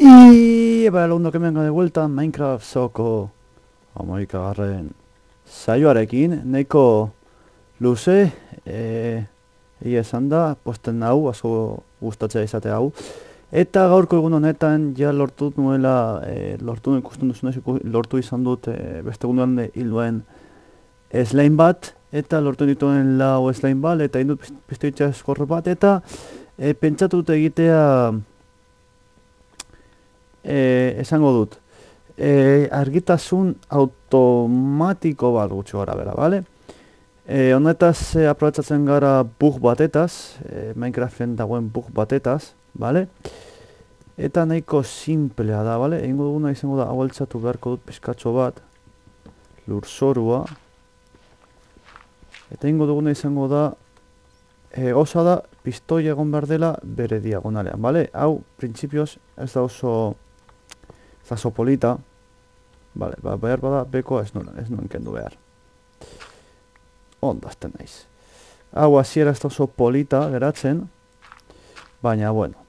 Y para el mundo que venga de vuelta, Minecraft Soko Hamaikagarren saioarekin, nahiko luze, egia esan da, posten hau, asko gustatzea izate hau. Eta gaurko egun honetan, ja lortu nuela, lortu ikusten duzunez, lortu izan dut beste egunean hilduen slime bat, eta lortu dituen lau slime bat, eta indut beste itxas eskorro bat, eta pentsatut egitea, esango dut, argitasun automatiko bat gutxi gara bera, bale? Honetaz aprobetsatzen gara bug batetaz, Minecraften dagoen bug batetaz, bale? Eta nahiko simplea da, bale? Egingo duguna izango da, hau altzatu beharko dut pizkatxo bat, lurzorua. Eta egingo duguna izango da, osa da, pistoi egon behar dela bere diagonalean, bale? Hau, printzipioz, ez da oso polita, bale, behar bada, bekoa ez nuen kendu behar. Ondo, azten naiz. Hau, hasiera ez da oso polita geratzen, baina, bueno.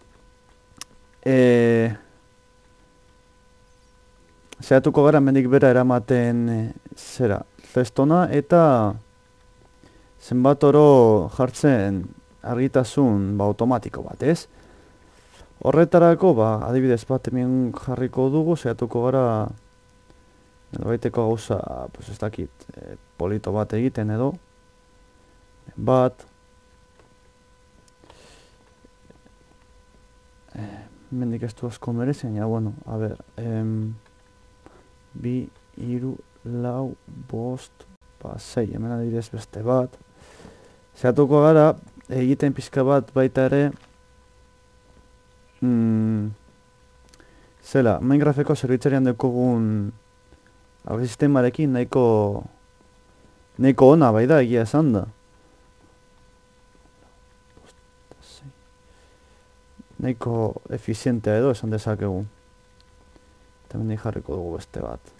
Zeratuko gara mendik bera eramaten zera, festona eta zenbat oro jartzen argitasun automatiko bat, ez? Horretarako, adibidez bat hemen jarriko dugu, zeratuko gara baiteko gauza, pues ez dakit, polito bat egiten edo bat mendik ez du asko merezen, ja, bueno, a ber, 2, 3, 4, 5, 6, hemen adibidez beste bat. Zeratuko gara, egiten pizka bat baita ere, zela, Minecrafteko zerbitzarian dekogun sistemarekin nahiko ona bai da, egia esan da. Nahiko efizientea edo esan dezakegu. Eta hemen jarriko dugu beste bat.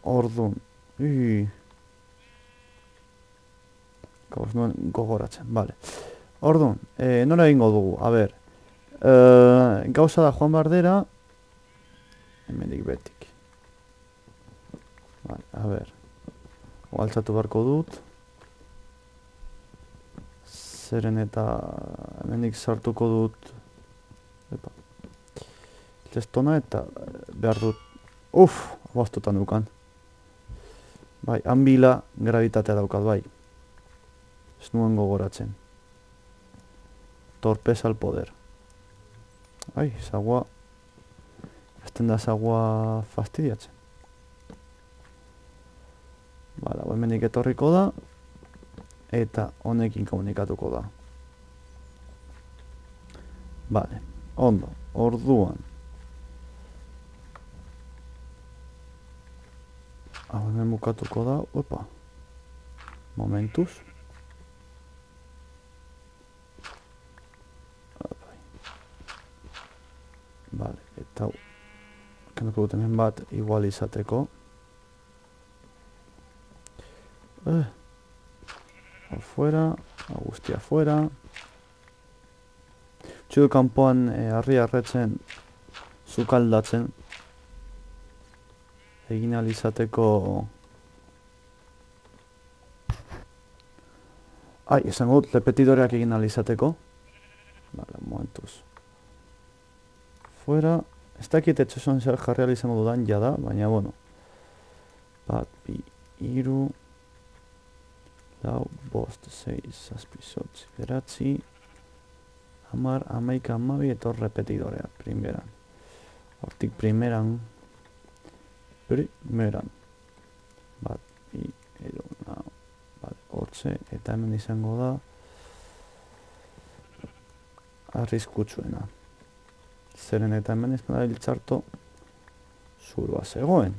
Orduan. Gauz nuen gogoratzen, bale. Orduan, nola egingo dugu, a ber. Gauza da joan bardera. Hemendik betik. Vale, a ber. Altzatu beharko dut. Zeren eta hemendik sartuko dut. Epa. Testona eta behar dut. Baztutan dukan. Bai, hanbila gravitatea daukat, bai. Ez nuen gogoratzen. Torpeza al poder. Ai, zagua. Ezten da zagua fastidiatzen. Bala, hemendik etorriko da. Eta honekin komunikatuko da. Bale, ondo, orduan. Hau hemen bukatuko da, opa. Momentuz. Bale, eta hau. Kenduko dut hemen bat igual izateko. Afuera, guztia afuera. Txudu kanpoan harri arretzen, sukaldatzen. Egin alizateko. Ai, esango dut, repetidoreak egin alizateko. Bale, momentuz. Fuera, ez dakit etxeson zer jarri alizango dudan jada, baina, bueno. Bat, 2, 3, 4, 5, 6, 7, 8, 9, 10, 11, 12 eta hor repetidorea, primeran. Hortik primeran. Bat, 2, 3, bat, hortze, eta hemen izango da arriskutsuena. Zeren eta hemen izan da iltzarto zurua zegoen.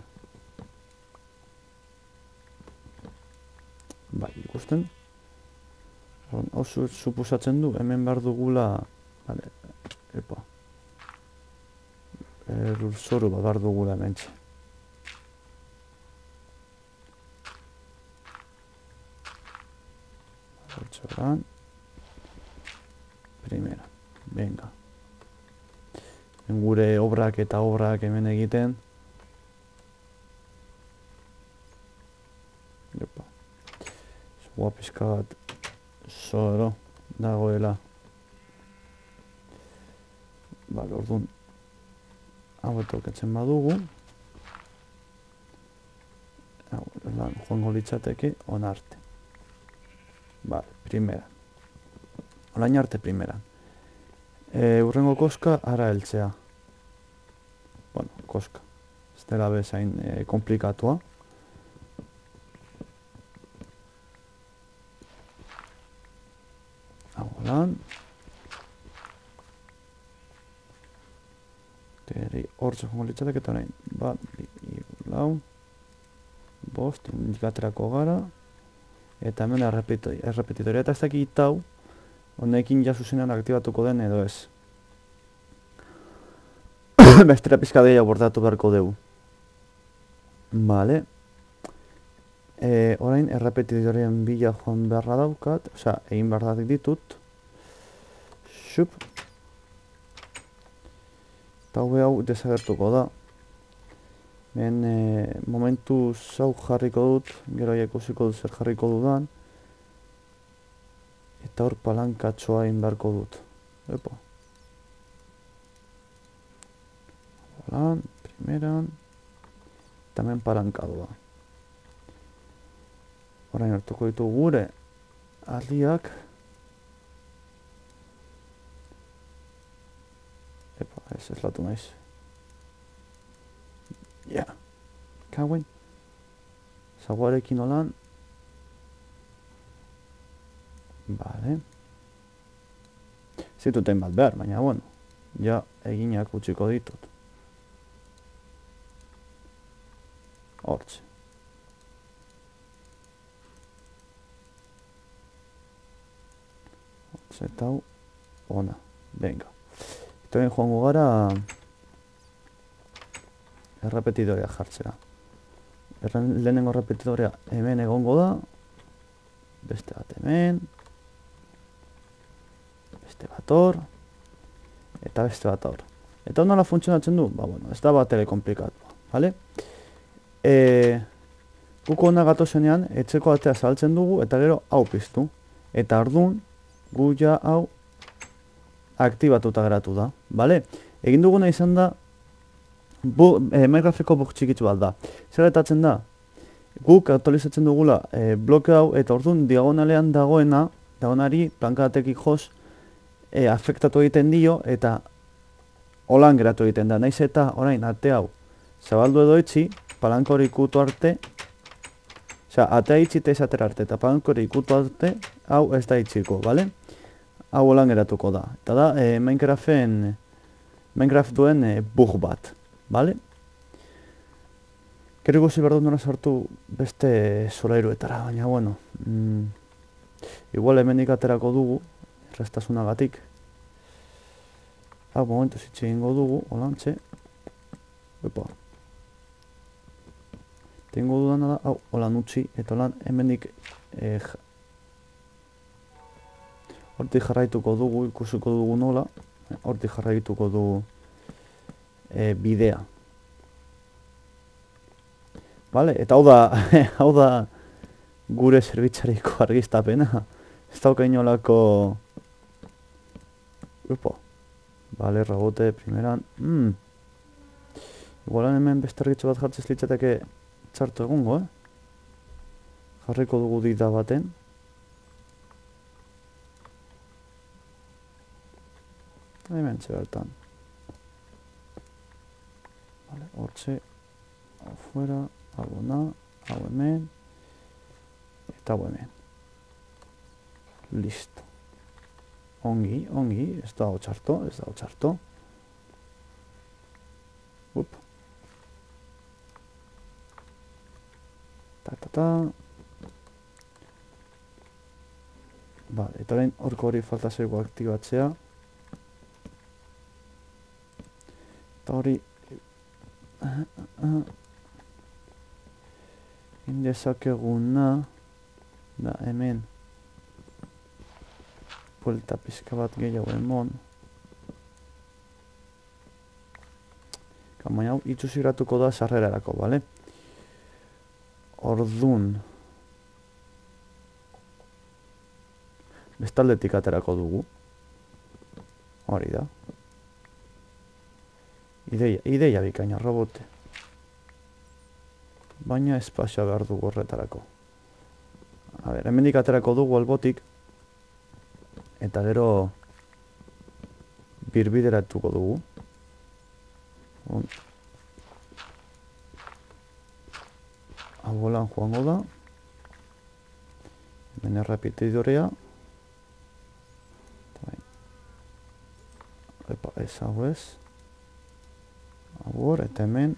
Bai, ikusten. Hau suposatzen du, hemen behar dugula, bale, epa. Lurzoru bat behar dugula hemen txe. Hortxoran. Primera, venga. gure obrak eta obrak hemen egiten. Jopa. Zua pizka bat zoro dagoela. Bale, orduan hau etoketzen badugu. Hau, lan joango litzateke onarte. Bale, primera. Olain arte primera. Urrengo koska ara heltzea. Bueno, koska. Ez dela bezain komplikatua. Hau lan. Hortze jongo litzateke eta orain. Bat, lau. Bost, indikaterako gara. Eta hemen errepetitoria. Eta ez dakit hau, honekin ja zuzenean aktibatuko den edo ez. Bestera pizka gehiago bordatu beharko dugu. Vale. Orain errepetitorien bila joan beharra daukat. Osea, egin behar ditut. Xup. Eta hau desagertuko da. Hemen momentu zau jarriko dut, gero ikusiko dut zer jarriko dudan. Eta hor palankatxoa egin beharko dut. Epa. Hola, primeran. Eta hemen palankadua. Orain hartuko ditu gure aldiak. Epa, ez latu naiz. Ja, kauen. Zaguarekin olan. Bale. Zituten bat behar, baina bueno. Ja, eginak utziko ditut. Hortze. Hortze eta hau. Ona, venga. Eta ben joango gara errepetidorea jartzera. Lehenengo errepetidorea hemen egongo da. Beste bat hemen. Beste bat hor. Eta beste bat hor. Eta nola funtzionatzen du? Ba, bueno, ez da bat ere komplikatua. Vale? Guko hona gatozenean, etxeko atea zabaltzen dugu, eta gero hau piztu. Eta orduan, gu ja hau aktibatuta geratu da. Vale? Egin duguna izan da, Minecrafteko bug txikitzu bat da. Zer gertatzen da? Guk aktualizatzen dugula bloke hau, eta orduan diagonalean dagoenari plankatekik joz afektatu egiten dio, eta holan geratu egiten da. Naiz eta orain ate hau zabaldu edo itxi, palankori ikutu arte, osea, atea itxi eta izatera arte, eta palankori ikutu arte, hau ez da itxiko, bale? Hau holan geratuko da. Eta da, Minecraft duen bug bat, bale? Gero ikusi behar dut nola sartu beste solairuetara, baina, bueno, igual hemendik aterako dugu, errestasunagatik. Hau, momentu zitxe egingo dugu, holantxe. Epa. Tengo dudana da, hau, holan utzi, eta holan hemendik hortik jarraituko dugu, ikusiko dugu nola, hortik jarraituko dugu bidea. Vale, eta hau da gure zerbitzariko argiztapena. Ez dauka inolako... Upo. Vale, rabote, primeran. Igualan hemen beste argitxo bat jartzez litzateke txartu egungo, Jarriko dugu dita baten. Hemen txebertan. Vale, hortxe. Hau fuera, hau ona, hau hemen. Eta hau hemen. Listo. Ongi, ez da hau txarto, Up. Ta. Vale, eta orain horko hori falta zego aktibatzea. Eta hori... Indezakeguna... Da, hemen... Buelta pizka bat gehiago emon. Baina hau itxusigatuko da sarrerarako, bale? Ordun bestaldetik aterako dugu. Hori da. Ideia bikaina, robote. Baina espazioa behar dugu horretarako. A ber, hemendik aterako dugu albotik. Eta gero birbideratuko dugu. Hau bolan joango da. Hemen errepetidorea. Epa, ez hau ez. Hau eta hemen.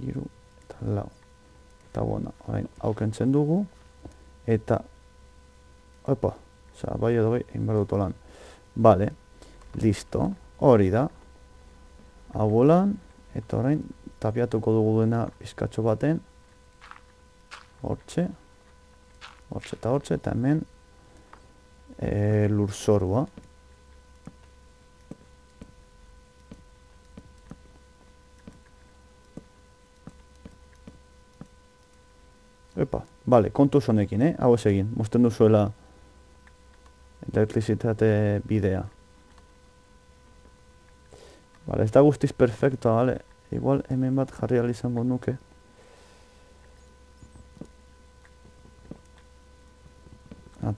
Iru eta lau. Eta bona, orain hau kentzen dugu. Eta, epa, oza, bai edo bai, egin behar dut lan. Bale, listo, hori da. Hau bolan, eta orain tapiatuko dugu dena pizkatxo baten. Hortxe. Hortxe eta hortxe, eta hemen lurzorua. Epa, bale, kontuz honekin, hau ez egin, mozten duzuela elektrizitate bidea. Bale, ez da guztiz perfecto, bale, igual hemen bat jarri izango nuke.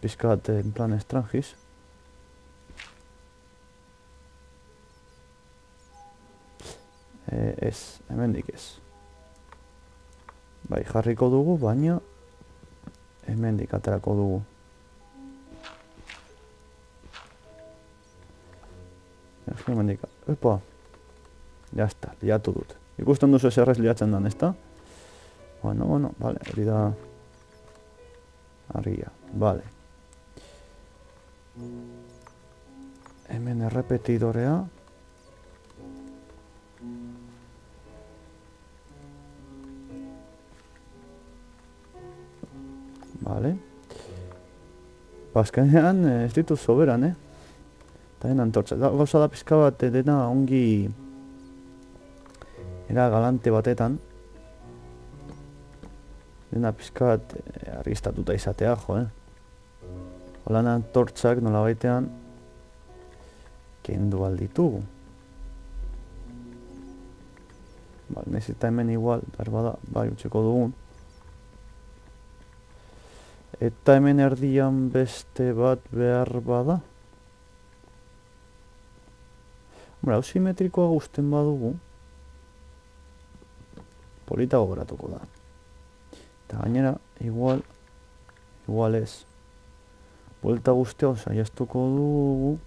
Pizkat en plan estrangis. Ez, hemendik ez. Bai, jarriko dugu, baina hemendik aterako dugu. Hemendik, epa. Jazta, liatu dut. Ikusten duzu zerrez liatzen dan, ezta? Bueno, vale, hori da argia, vale. Hemen errepetidorea. Vale. Azkenean ez ditut soberan, Eta dena antortza. Gauza da pizka bat dena ongi era galante batetan. Dena pizka bat argistatuta izatea, jo, Holan antortzak nola baitean kendu alditugu. Nezita hemen igual, bada, bai utziko dugun. Eta hemen erdian beste bat behar bada. Hau simetrikoa guzten badugu, polita gogoratuko da. Eta gainera, igual ez. Buelta guztia saiastuko dugu.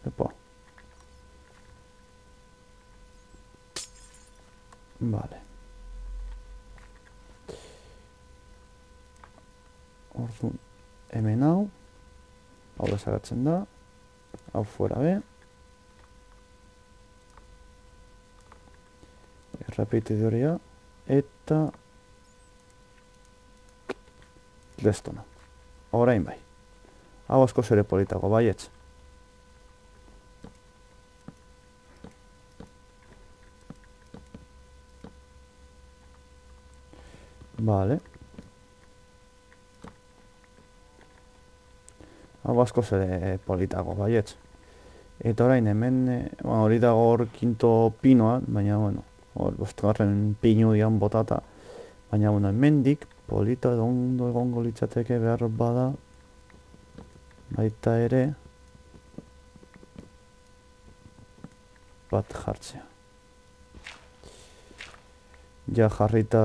Epa. Vale. Orduan, hemen hau desagatzen da. Hau fuera be. Errepetidorea. Eta Redstone. Orain bai. Hau asko zere politago, baietz. Vale. Hau asko zere politago, baietz. Eta orain hemen, hori dago hor kinto pinoa, baina, hor bostgarren pinu dian botata. Baina, hemendik polita edo ondo egongo litzateke behar bada. Baita ere bat jartzea. Ja jarrita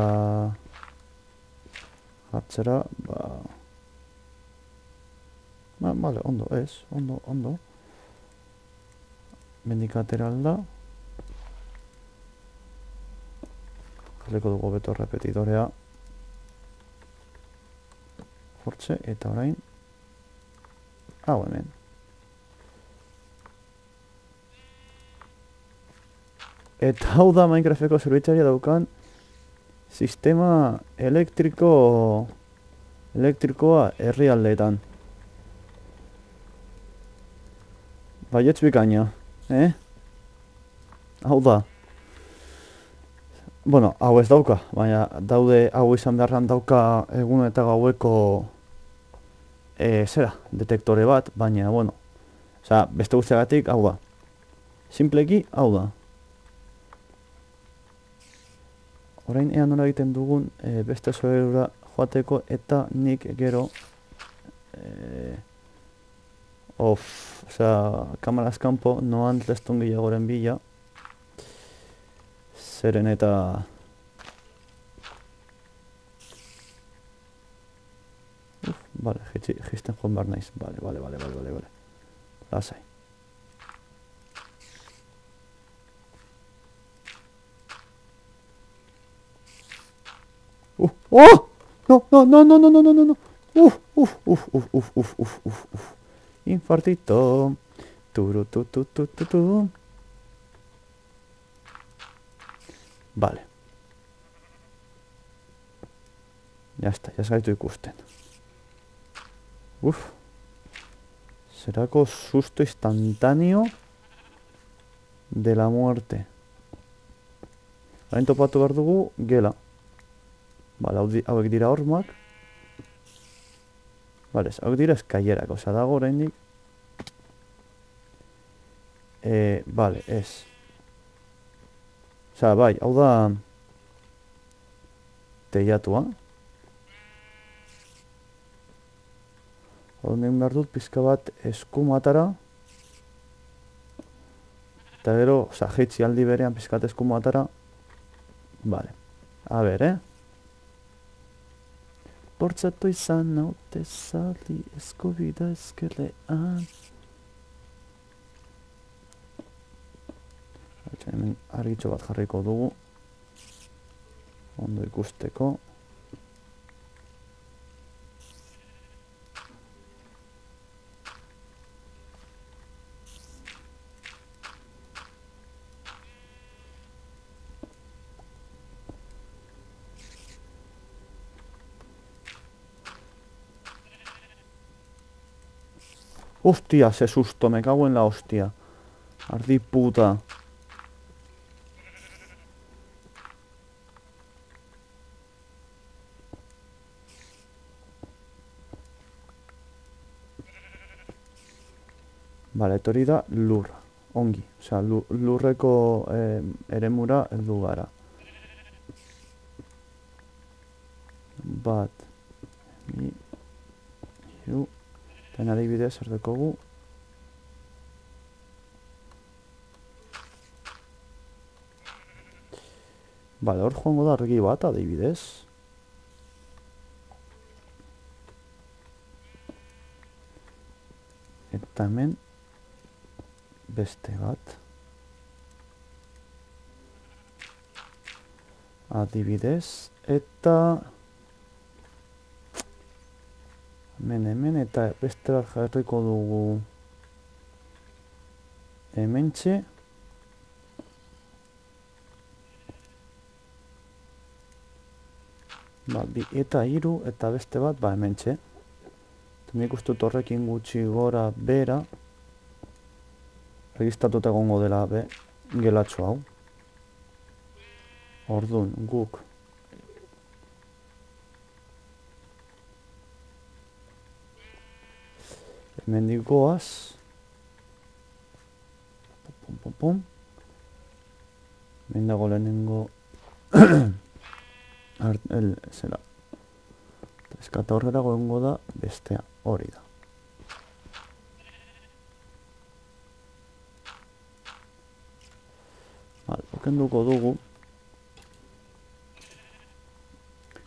jartzera, vale, ondo, ez, ondo. Mendik lateral da. Jarriko dugu beto repetidorea. Hortxe, eta orain. Hau hemen. Eta hau da Minecrafteko zerbitzaria daukan Sistema elektrikoa herrialdeetan. Baietz bikaina, Hau da. Bueno, hau ez dauka, baina daude hau izan beharran dauka egun eta gaueko zera, detektore bat, baina, bueno, osea, beste guztiagatik hau da. Simpleki hau da. Orain ea nola egiten dugun beste soberura joateko eta nik gero osea, kamaraz kanpo noan lestun gehiagoren bila zeren eta vale, jisten joan behar naiz. Vale. Lasai. Oh! No. Infartito. Tu. Vale. Ya está, ya zaitu ikusten. Serako susto instantáneo de la muerte. Hain topatu behar dugu gela. Vale, hauek dira hormak. Vale, hauek dira eskailerak, osea dago oraindik. Vale, ez. Osea, bai, hau da teiatua. Hau egin behar dut pizka bat eskumatara. Eta gero, osea, jeitzi aldi berean pizkat eskumatara. Vale, a ber, Bortzatu izan naute zaldi eskubida ezkerrean. Hemen argitxo bat jarriko dugu. Ondo ikusteko. Hostia, se susto, me cago en la hostia. Ardi puta. Vale, etorri da lur. Ongi. Osea, lurreko eremura heldu gara. Bat. Bi. Hiru. Eta adibidez zer dekogu. Vale, hor joango da argi bat adibidez. Eta hemen beste bat. Adibidez. Eta hemen eta beste bat jarriko dugu hementxe. Bi eta hiru eta beste bat hementxe. Nik uste dut horrekin gutxi gora bera registatuta egongo dela gelatxo hau. Orduan guk hemendik goaz. Pum. Hemen dago lehenengo zera. Eskata horrela goengo da bestea hori da. Vale, okenduko dugu.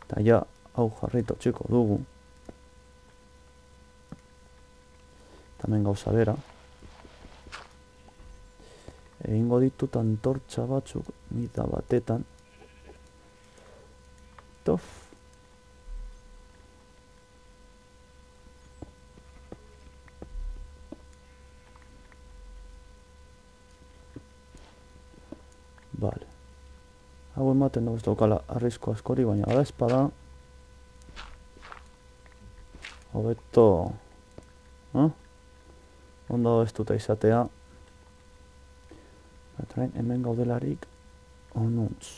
Eta ja, hau jarrito txiko dugu. Eta hemen gauza bera. Egingo ditut antortxa batzuk mida batetan. Tof. Vale. Hau ematen du ez daukala arrisko askori, baina bada espada. Hobeto... Ondo ez dute izatea. Eta hemen gaudelarik onuntz.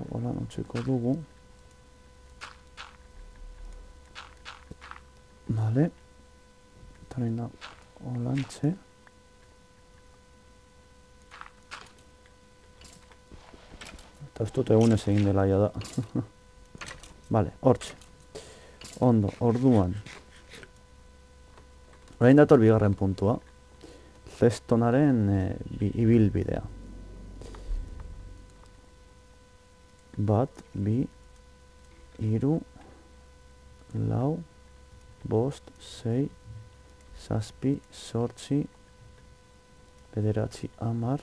Hola, utziko dugu. Vale. Eta nahi da holantxe. Eta ez dut egunez egin dela ja da. Vale, hortxe. Ondo, orduan. Orain dator bigarren puntua. Lestonaren ibilbidea. Bat, bi, hiru, lau, bost, sei, zazpi, zortzi, bederatzi, hamar.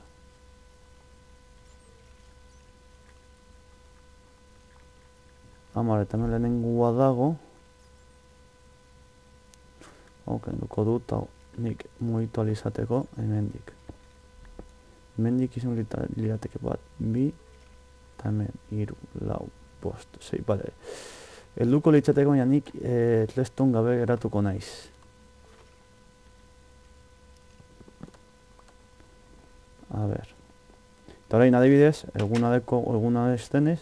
Hamar eta hemen lehenengua dago. Kenduko dut, hau nik mugitu alizateko, hemendik. Hemendik izan lirateke bat, bi, eta hemen, hiru, lau, bost, sei, bale. Helduko litzateko, baina nik Leston gabe geratuko naiz. A ber. Eta orain adibidez, eguna destenez,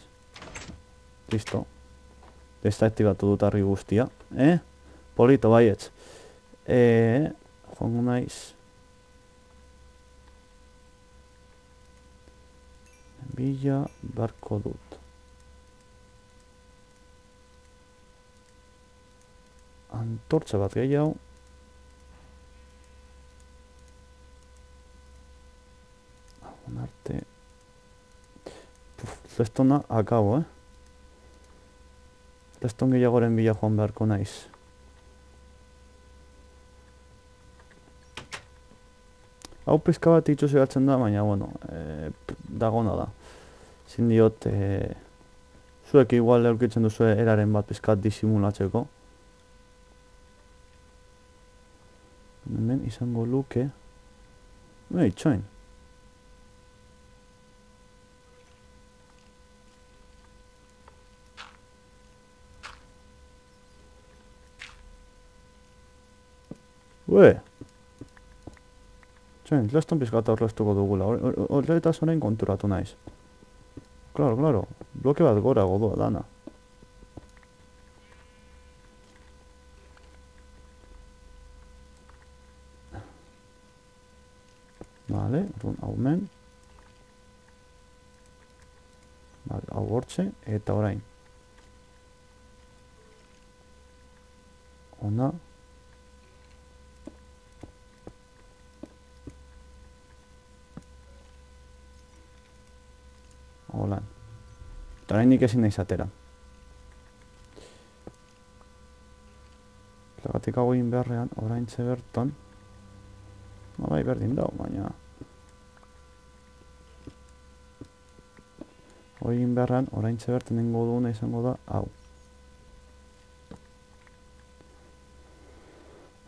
listo. Destaktibatu dut argi guztia. Polito baietz. Joango naiz. Bila barko dut. Antortza bat gehiago. Agun arte. Lestona akabo, Leston gehiagoren bila joan beharko naiz. Hau pizka bat itxu zegatzen da, baina, bueno, dagona da. Zin diot, zuek igual aurkitzen duzu eraren bat pizkat disimulatzeko. Hemen izango luke. Itxoin. Txain, Leston pizkata horreztuko dugula, horretaz orain konturatu naiz. Claro, bloke bat gora godua dana. Vale, hau men. Vale, hau hortxe, eta orain. Ona. Holan. Eta orain nik ezin naiz atera. Lagatik hau egin beharrean, orain berton. Bai, berdin dau, baina... Hau egin beharrean, orain berton nengo duguna izango da, hau.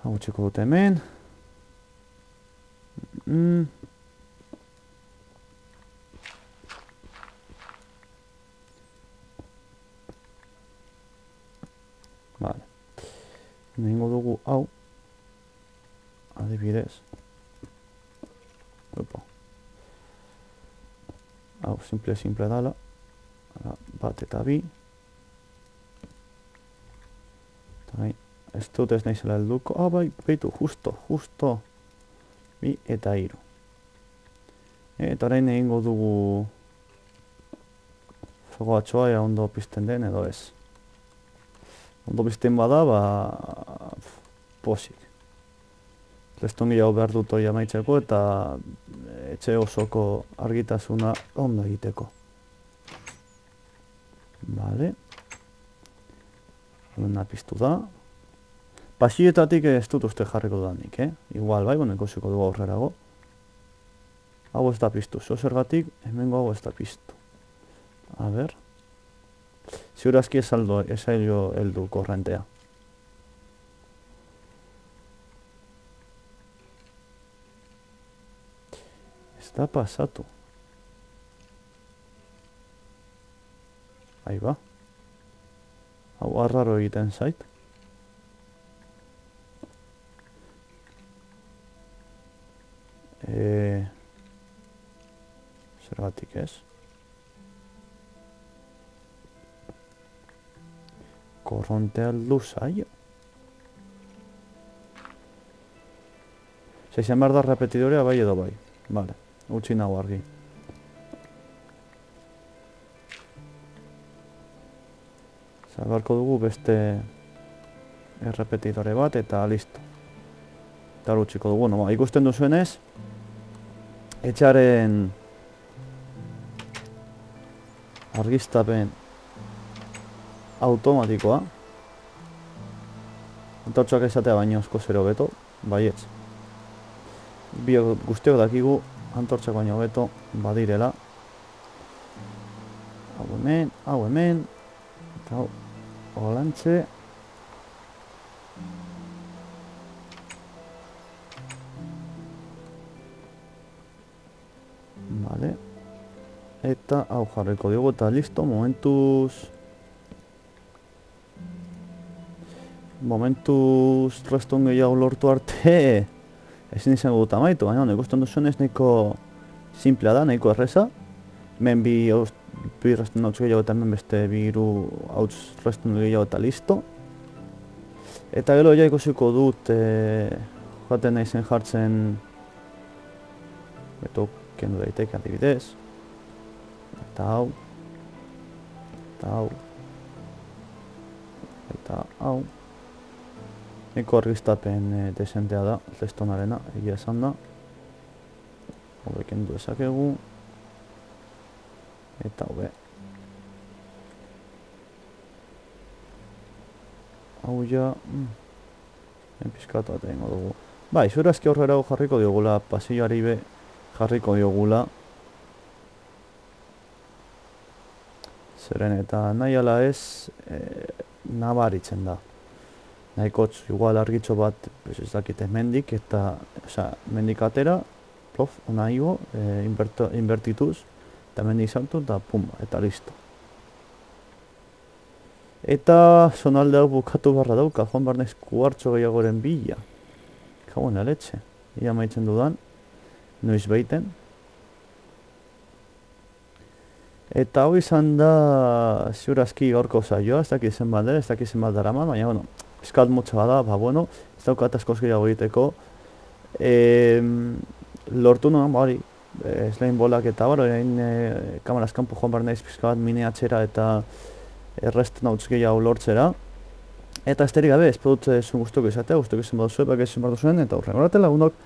Hau txeko dut hemen. Vale. Nengo dugu hau. Adibidez. Opa. Hau simple dala. Bat eta bi. Ez dut ez naizela helduko. Bai, beitu, justo. Bi eta hiru. Eta orain egingo dugu fuego atxoa ea ondo pizten den edo ez. Ondo pizten bada, posik. Leston gehiago behar dut hori amaitzeko eta etxe osoko argitasuna ondo egiteko. Vale. Luna piztu da. Pasietatik ez dut uste jarriko danik, Igual, bai, ikusiko dugu aurrerago. Hau ez da piztu, zergatik, hemengo hau ez da piztu. A ber. Ziurazki ez heldu korrentea. da pasatu. Ahí ba. Hau arraro egiten zait. Zergatik ez? Korrontea aldu zaio. Izan behar da repetidorea bai edo bai. Vale, utzi nago argi. Zabarko dugu beste errepetidore bat eta listo. Eta utziko dugu, no, ikusten duzuenez, etxaren argiztapen automatikoa. Antortxoak esatea baino asko zero beto, baietz. Biok guztiok dakigu antortxak baino beto badirela. Hau hemen, eta hau holantxe. Vale. Eta hau jarriko dugu eta listo, momentuz restun gehiago lortu arte ezin izango dut amaitu, baina ikusten duzuenez nahiko simplea da, nahiko erreza. Hemen bi restun hauts gehiago eta hemen beste bi hiru hauts restun gehiago eta listo. Eta gero ja ikusiko dut joaten naizen jartzen beto kendu daiteke adibidez. Eta hau. Eta hau. Eta hau. Eko argiztapen desentea da, lestonarena, egia esan da. Hobe kendu ezakegu. Eta hobe. Hau ja... Pizkatu bat egingo dugu. Bai, zurazki horrela jarriko diogula, pasilloari be jarriko diogula. Zeren eta nahi ala ez, nabaritzen da. Nahikotz, igual argitxo bat, ez dakite, mendik eta, mendik atera, plof, ona igo, invertituz, eta mendik saltu, eta pumba, eta listo. Eta zonalde hau bukatu barra dauka, joan barnez kuartzo gehiagoren bila. Kauen aletxe, ia maitzen dudan, noiz beiten. Eta hau izan da ziurazki gaurko saioa, ez dakit zenbat dara, ez dakit zenbat daraman, baina, bueno, pizkat motxa bada, bueno, ez daukat askoz gehiago egiteko. Lortu nuen, bari, slime bolak eta baro, kameraz kanpo joan behar nahiz pizka bat miniatxera eta erresten hauts gehiago lortzera. Eta esterik gabe, espero dut zuen guztuko izatea, guztuko izan baduzue, bak ezin behar duzuen, eta horren horatela, lagunok,